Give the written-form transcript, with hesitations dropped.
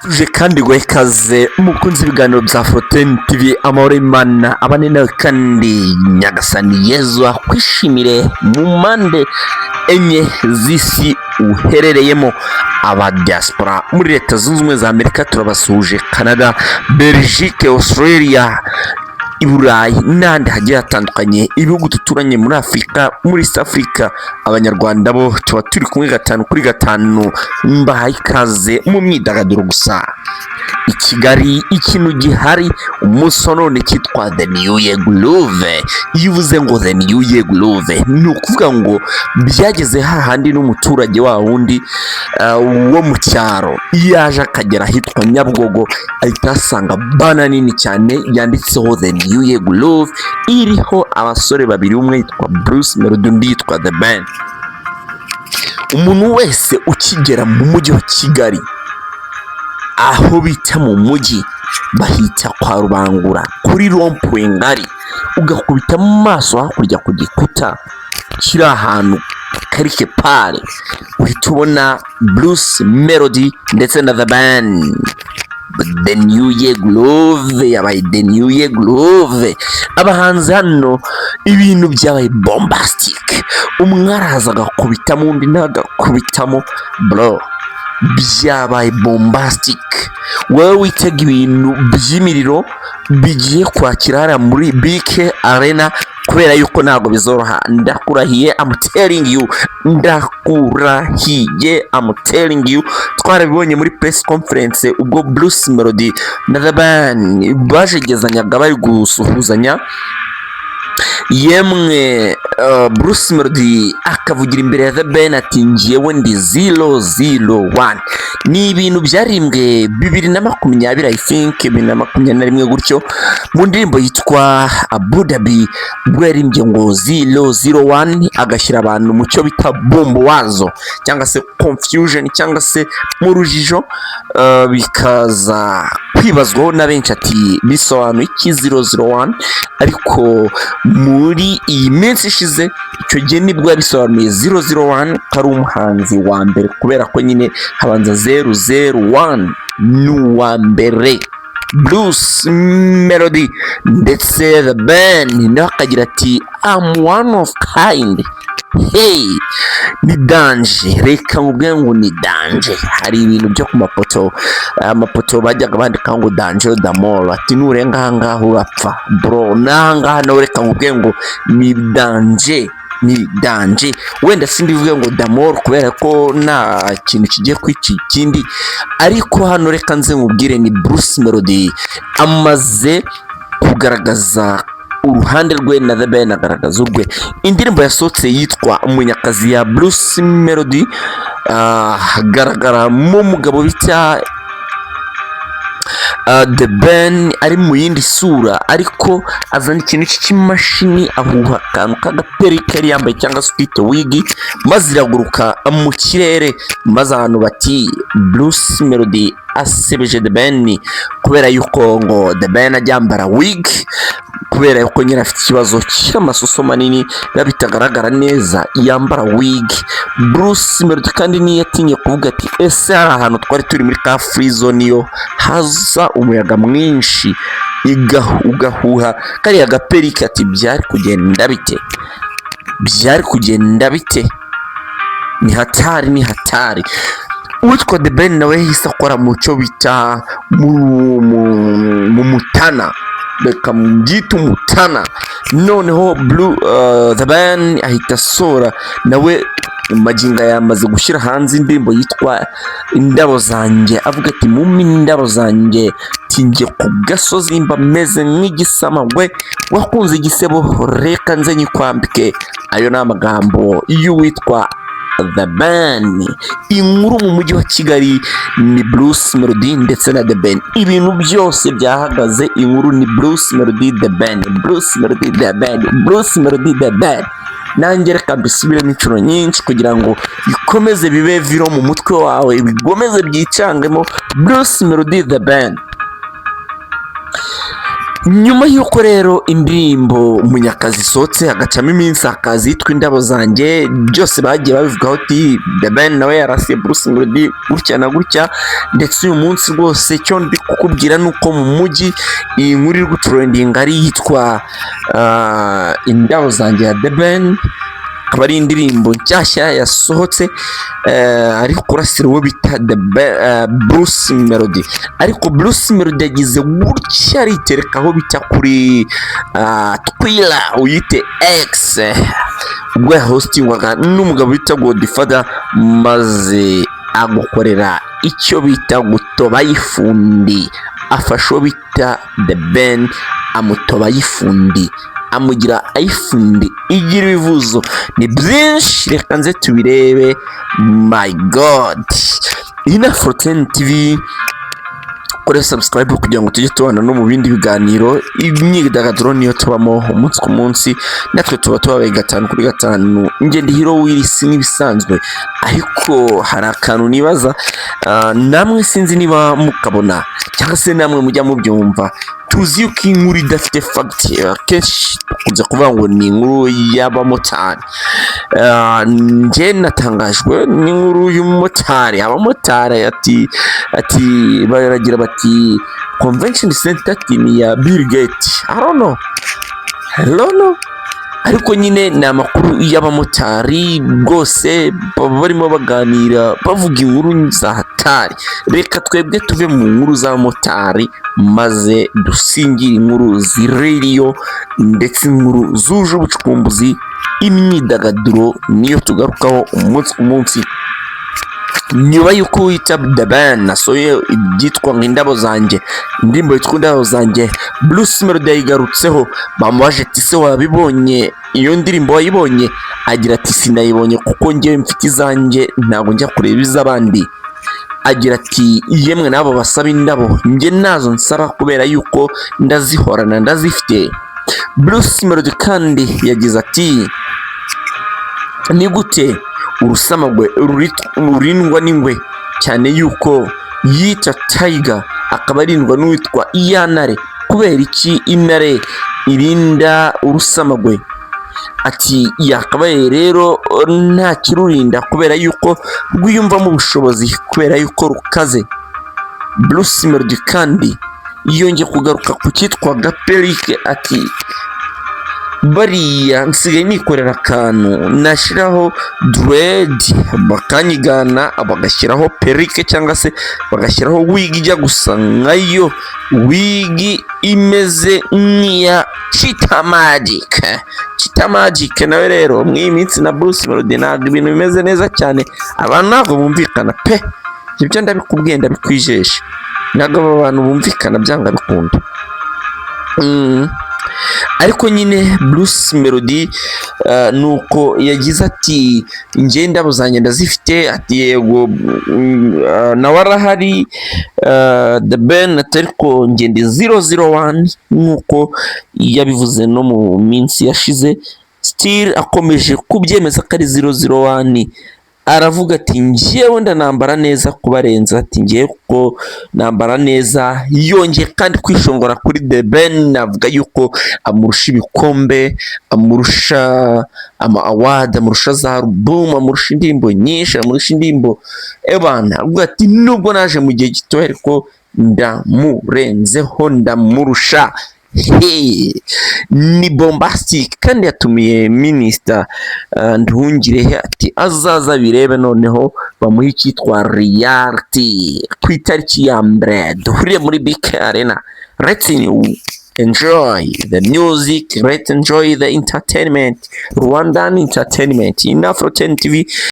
tuje kandi guha ikaze umukunzi w'ibiganiro bya Forten TV amahoro y'Imana abane nawe kandi nyagasani Yezu akwishimire mu mpande enye z'isi uherereyemo. Aba diaspora muri Leta Zunze Ubumwe za Amerika turabasuhuje, Canada, Belgique, Australia, i Burayi n'ahandi hagiye hatandukanye, ibihugu duturanye muri Afurika, muri East Africa. Abanyarwanda bo tuba turi kumwe 5 kuri 5 mbahaye ikaze mu myidagaduro gusa. I Kigali ikintu gihari umunsi none cyitwa The New Year Groove. Iyo uvuze ngo The New Year Groove ni ukuvuga ngo byageze hahandi n'umuturage wa wundi wo mu cyaro yaje akagera hitwa Nyabugogo, ahita asanga bana nini cyane yanditseho The New Year Groove, iriho abasore babiri, umwe yitwa Bruce Melody undi yitwa THEBEN. Umuntu wese ukigera mu mujyi wa Kigali, aho bita mu mujyi bahita kwa Rubangura kuri rompuwe ngari, ugakubita mu maso hakurya ku gikuta kiri ahantu karike pale, uhita ubona Bruce Melody ndetse na THEBEN. The New Year Groove yabaye The New Year Groove. Abahanzi hano ibintu byabaye bombastic, umwe araza agakubitamo undi nagakubitamo, bro byabaye bombastic. Wowe witega ibintu by'imiriro bigiye kwakira muri BK Arena, kubera yuko ntago bizoroha. Ndakurahiye, I'm telling you, ndakurahiye, I'm telling you. Twarabibonye muri press conference ubwo Bruce Melody na THEBEN bajegezanyaga bari gusuhuzanya, yemwe Bruce Melody akavugira imbere ya THEBEN ati njyewe ndi 001. Ni ibintu byarimbwe 2020 I think 2021 gutyo, mu ndirimbo yitwa Abu Dhabi, ubwo yarimbye ngo 001 agashyira abantu mu cyo bita bombo wazo cyangwa se confusion cyangwa se mu rujijo, bikaza kwibazwaho na benshi ati bisobanuye iki 001, ariko muri iyi minsi ishize icyo gihe nibwo yabisobanuye 001 kari umuhanzi wa mbere, kubera ko nyine habanza 001 n'uwa mbere Bruce Melody ndetse THEBEN nawe akagira ati I'm one of kind. Hey, ni danje, reka nkubwire ngo ni danje. Hari ibintu byo ku mapoto, amapoto bajyaga bandika ngo danje damoro, ati nurenga ahangaha urapfa bro, nahangaha nawe reka nkubwire ngo ni danje, ni danje. Wenda sindivuge ngo damoro kubera ko nta kintu kigiye kwica ikindi, ariko hano reka nze nkubwire ni Bruce Melody amaze kugaragaza uruhande rwe na THEBEN agaragaza urwe. Indirimbo yasohotse yitwa Umunyakazi ya Bruce Melody, hagaragaramo umugabo bita THEBEN ari mu yindi sura, ariko azana ikintu cy'imashini ahuha akantu k'agaperike yari yambaye cyangwa se twite wigi, maze iraguruka mu kirere, maze abantu bati Bruce Melody asebeje THEBEN, kubera yuko ngo THEBEN ajya yambara wig, kubera yuko nyine afite ikibazo cy'amasoso manini bitagaragara neza yambara wig. Bruce Melody kandi niyo yatinye kuvuga ati ese hari ahantu twari turi muri ka free zone yo haza umuyaga mwinshi ugahuha kariya gaperike, ati byari kugenda bite, byari kugenda bite, ni hatari, ni hatari. Uwitwa THEBEN nawe yahise akora mu cyo bita mu mutana, reka mbyita umutana. Noneho THEBEN ahita asora nawe maginga yamaze gushyira hanze indirimbo yitwa Indabo Zanjye, avuga ati mumi indabo zanjye tingiye ku gasozi mba meze nk'igisamagwe, wakunze igisebo reka nze nyikwambike. Ayo ni amagambo y'uwitwa THEBEN. Inkuru mu mujyi wa Kigali ni Bruce Melody ndetse na THEBEN, ibintu byose byahagaze. Inkuru ni Bruce Melody THEBEN, Bruce Melody THEBEN, Bruce Melody THEBEN. Nanjye reka mbisubiremo inshuro nyinshi kugira ngo bikomeze bibe viro mu mutwe wawe, bigomeze byicangemo Bruce Melody THEBEN. nyuma y'uko rero indirimbo Munyakazi isohotse hagacamo iminsi akazi yitwa Indabo Zanjye, byose bagiye babivugaho ati The Ben nawe yarasiye Bruce Melody gutya na gutya, ndetse uyu munsi rwose cyo ndi kukubwira nuko mu mujyi iyi nkuru iri gutrendinga ari yitwa Indabo Zanjye ya The Ben, akaba ari indirimbo nshyashya yasohotse ariko kurasira uwo bita Bruce Melody, ariko Bruce Melody yagize gutya aritereka aho bita kuri Twitter uyite X, ubwo yahostingwaga n'umugabo bita Godfather, maze agukorera icyo bita gutoba yifundi, afasha uwo bita The Ben amutoba yifundi, amugira iPhone igira ibivuzo ni byinshi, reka nze tubirebe. My god, iyi na Forten TV, kore subscribe kugira ngo tujye tubana no mu bindi biganiro, imyidagaduro niyo tubamo umunsi ku munsi, natwe tuba tubabaye 5 kuri 5. Nge ndi hero w'irisi n'ibisanzwe, ariko hari akantu nibaza, namwe sinzi niba mukabona cyangwa se namwe mujya mubyumva. Tuzi yuko inkuru idafite fact kenshi kuza kuvuga ngo ni inkuru y'abamotari. Nge natangajwe n'inkuru y'umumotari, abamotari ati baragira bati convention center team ya Bill Gates, I don't know, ariko nyine ni amakuru y'abamotari bwose barimo baganira bavuga inkuru za hatari. Reka twebwe tuve mu nkuru z'abamotari maze dusingire inkuru ziririyo ndetse inkuru zuje ubucukumbuzi, imyidagaduro niyo tugarukaho umunsi ku munsi. Nyuma y'uko wita The Ben nasoye ibyitwa nk'Indabo Zanjye, indirimbo yitwa Indabo Zanjye, Bruce Melody yayigarutseho, bamubaje ati se wabibonye iyo ndirimbo wayibonye? Agira ati sinayibonye kuko ngewe mfite izanjye, ntabwo njya kureba iz'abandi. Agira ati yemwe nabo basaba indabo, nge nazo nsaba kubera yuko ndazihorana ndazifite. Bruce Melody kandi yagize ati ni gute urusamagwe rurindwa n'ingwe, cyane yuko yita Tiger akaba arindwa n'uwitwa Iyantare, kubera iki intare irinda urusamagwe? Ati yakabaye rero nta kirurinda kubera yuko rwiyumvamo ubushobozi, kubera yuko rukaze. Bruce Melody kandi yongeye kugaruka ku cyitwa Gaperike, ati bariya nsigaye nikorera akantu nashyiraho dread bakanyigana, bagashyiraho perike cyangwa se bagashyiraho wig ijya gusa nkayo, wig imeze nk'iya Cheetah Magic. Nawe rero mw'iyi minsi na Bruce Melody ntabwo ibintu bimeze neza cyane, abantu ntabwo bumvikana pe, ibyo ndabikubwiye ndabikwijesha, ntabwo aba bantu bumvikana byanga bikunda. Ariko nyine Bruce Melody nuko yagize ati nge Indabo Zanjye ndazifite, ati yego nawe arahari The Ben, atariko nge ndi 001 nkuko yabivuze no mu minsi yashize, still akomeje kubyemeza ko ari 001. Aravuga ati njyewe ndanambara neza kubarenza, ati ngiye kuko nambara neza. Yongeye kandi kwishongora kuri The Ben, avuga yuko amurusha ibikombe, amurusha ama award, amurusha za album, amurusha indirimbo nyinshi, amurusha indirimbo ebana. Avuga ati nubwo naje mu gihe gito ariko ndamurenzeho, ndamurusha. Ni bombastic kandi yatumiye Minister Nduhungirehe ati azaza birebe noneho bamuha icyitwa ryari ku itariki ya mbere duhuriye muri BK Arena. Let's enjoy the music, let's enjoy the entertainment, Rwandan entertainment in Forten TV.